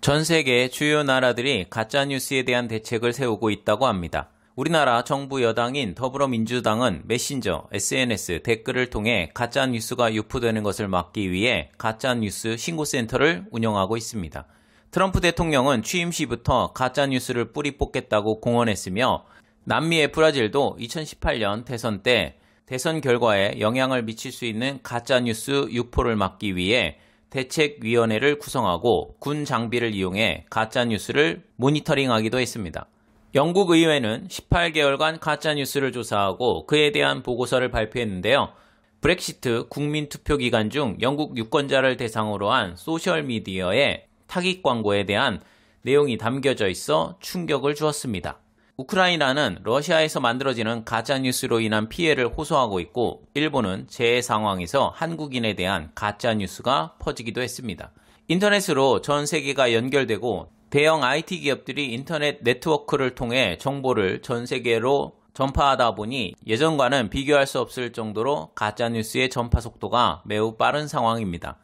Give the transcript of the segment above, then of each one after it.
전 세계 주요 나라들이 가짜뉴스에 대한 대책을 세우고 있다고 합니다. 우리나라 정부 여당인 더불어민주당은 메신저, SNS, 댓글을 통해 가짜뉴스가 유포되는 것을 막기 위해 가짜뉴스 신고센터를 운영하고 있습니다. 트럼프 대통령은 취임 시부터 가짜뉴스를 뿌리 뽑겠다고 공언했으며 남미의 브라질도 2018년 대선 때 대선 결과에 영향을 미칠 수 있는 가짜뉴스 유포를 막기 위해 대책위원회를 구성하고 군 장비를 이용해 가짜뉴스를 모니터링하기도 했습니다. 영국 의회는 18개월간 가짜뉴스를 조사하고 그에 대한 보고서를 발표했는데요. 브렉시트 국민투표 기간 중 영국 유권자를 대상으로 한 소셜미디어의 타깃 광고에 대한 내용이 담겨져 있어 충격을 주었습니다. 우크라이나는 러시아에서 만들어지는 가짜뉴스로 인한 피해를 호소하고 있고 일본은 재해 상황에서 한국인에 대한 가짜뉴스가 퍼지기도 했습니다. 인터넷으로 전 세계가 연결되고 대형 IT 기업들이 인터넷 네트워크를 통해 정보를 전 세계로 전파하다 보니 예전과는 비교할 수 없을 정도로 가짜뉴스의 전파 속도가 매우 빠른 상황입니다.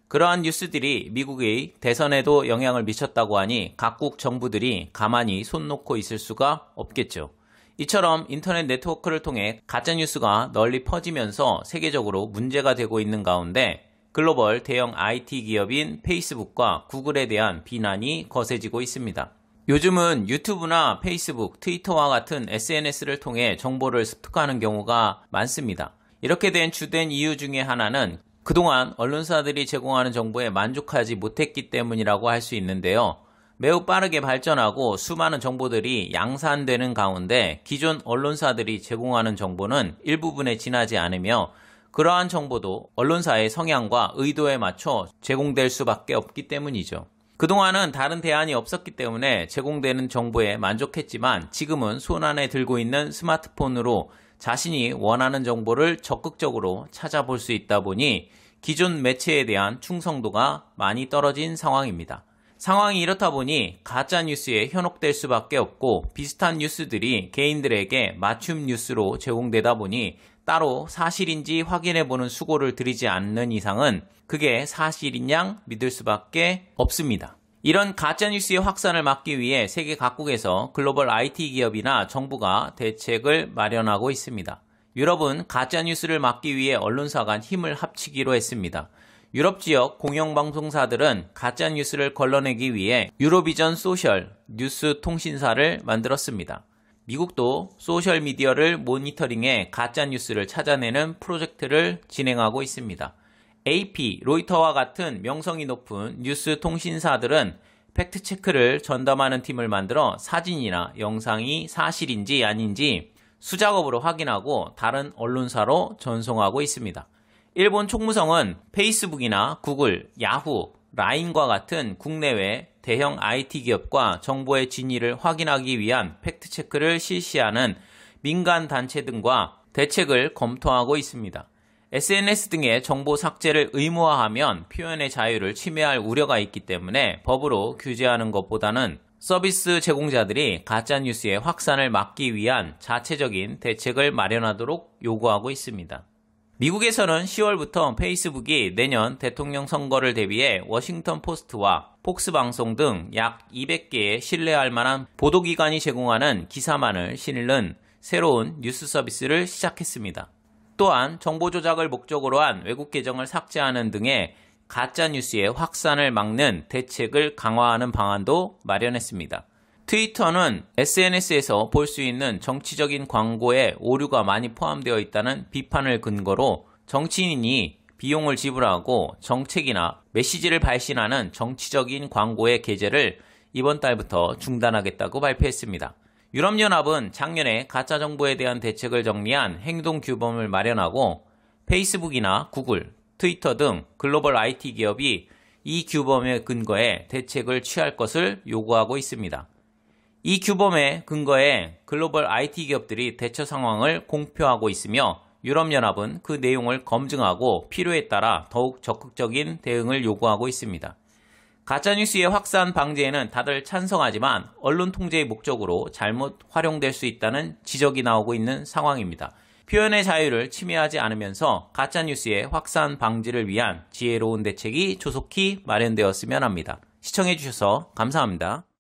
그러한 뉴스들이 미국의 대선에도 영향을 미쳤다고 하니 각국 정부들이 가만히 손 놓고 있을 수가 없겠죠. 이처럼 인터넷 네트워크를 통해 가짜뉴스가 널리 퍼지면서 세계적으로 문제가 되고 있는 가운데 글로벌 대형 IT 기업인 페이스북과 구글에 대한 비난이 거세지고 있습니다. 요즘은 유튜브나 페이스북, 트위터와 같은 SNS를 통해 정보를 습득하는 경우가 많습니다. 이렇게 된 주된 이유 중에 하나는 그동안 언론사들이 제공하는 정보에 만족하지 못했기 때문이라고 할 수 있는데요. 매우 빠르게 발전하고 수많은 정보들이 양산되는 가운데 기존 언론사들이 제공하는 정보는 일부분에 지나지 않으며 그러한 정보도 언론사의 성향과 의도에 맞춰 제공될 수밖에 없기 때문이죠. 그동안은 다른 대안이 없었기 때문에 제공되는 정보에 만족했지만 지금은 손안에 들고 있는 스마트폰으로 자신이 원하는 정보를 적극적으로 찾아볼 수 있다 보니 기존 매체에 대한 충성도가 많이 떨어진 상황입니다. 상황이 이렇다 보니 가짜뉴스에 현혹될 수밖에 없고 비슷한 뉴스들이 개인들에게 맞춤 뉴스로 제공되다 보니 따로 사실인지 확인해보는 수고를 들이지 않는 이상은 그게 사실인 양 믿을 수밖에 없습니다. 이런 가짜뉴스의 확산을 막기 위해 세계 각국에서 글로벌 IT 기업이나 정부가 대책을 마련하고 있습니다. 유럽은 가짜뉴스를 막기 위해 언론사 간 힘을 합치기로 했습니다. 유럽 지역 공영방송사들은 가짜뉴스를 걸러내기 위해 유로비전 소셜 뉴스 통신사를 만들었습니다. 미국도 소셜미디어를 모니터링해 가짜뉴스를 찾아내는 프로젝트를 진행하고 있습니다. AP, 로이터와 같은 명성이 높은 뉴스 통신사들은 팩트체크를 전담하는 팀을 만들어 사진이나 영상이 사실인지 아닌지 수작업으로 확인하고 다른 언론사로 전송하고 있습니다. 일본 총무성은 페이스북이나 구글, 야후, 라인과 같은 국내외 대형 IT 기업과 정보의 진위를 확인하기 위한 팩트체크를 실시하는 민간 단체 등과 대책을 검토하고 있습니다. SNS 등의 정보 삭제를 의무화하면 표현의 자유를 침해할 우려가 있기 때문에 법으로 규제하는 것보다는 서비스 제공자들이 가짜뉴스의 확산을 막기 위한 자체적인 대책을 마련하도록 요구하고 있습니다. 미국에서는 10월부터 페이스북이 내년 대통령 선거를 대비해 워싱턴 포스트와 폭스 방송 등 약 200개의 신뢰할 만한 보도기관이 제공하는 기사만을 실는 새로운 뉴스 서비스를 시작했습니다. 또한 정보 조작을 목적으로 한 외국 계정을 삭제하는 등의 가짜뉴스의 확산을 막는 대책을 강화하는 방안도 마련했습니다. 트위터는 SNS에서 볼 수 있는 정치적인 광고에 오류가 많이 포함되어 있다는 비판을 근거로 정치인이 비용을 지불하고 정책이나 메시지를 발신하는 정치적인 광고의 게재를 이번 달부터 중단하겠다고 발표했습니다. 유럽연합은 작년에 가짜정보에 대한 대책을 정리한 행동규범을 마련하고 페이스북이나 구글, 트위터 등 글로벌 IT 기업이 이 규범에 근거해 대책을 취할 것을 요구하고 있습니다. 이 규범에 근거해 글로벌 IT 기업들이 대처 상황을 공표하고 있으며 유럽연합은 그 내용을 검증하고 필요에 따라 더욱 적극적인 대응을 요구하고 있습니다. 가짜뉴스의 확산 방지에는 다들 찬성하지만 언론 통제의 목적으로 잘못 활용될 수 있다는 지적이 나오고 있는 상황입니다. 표현의 자유를 침해하지 않으면서 가짜뉴스의 확산 방지를 위한 지혜로운 대책이 조속히 마련되었으면 합니다. 시청해주셔서 감사합니다.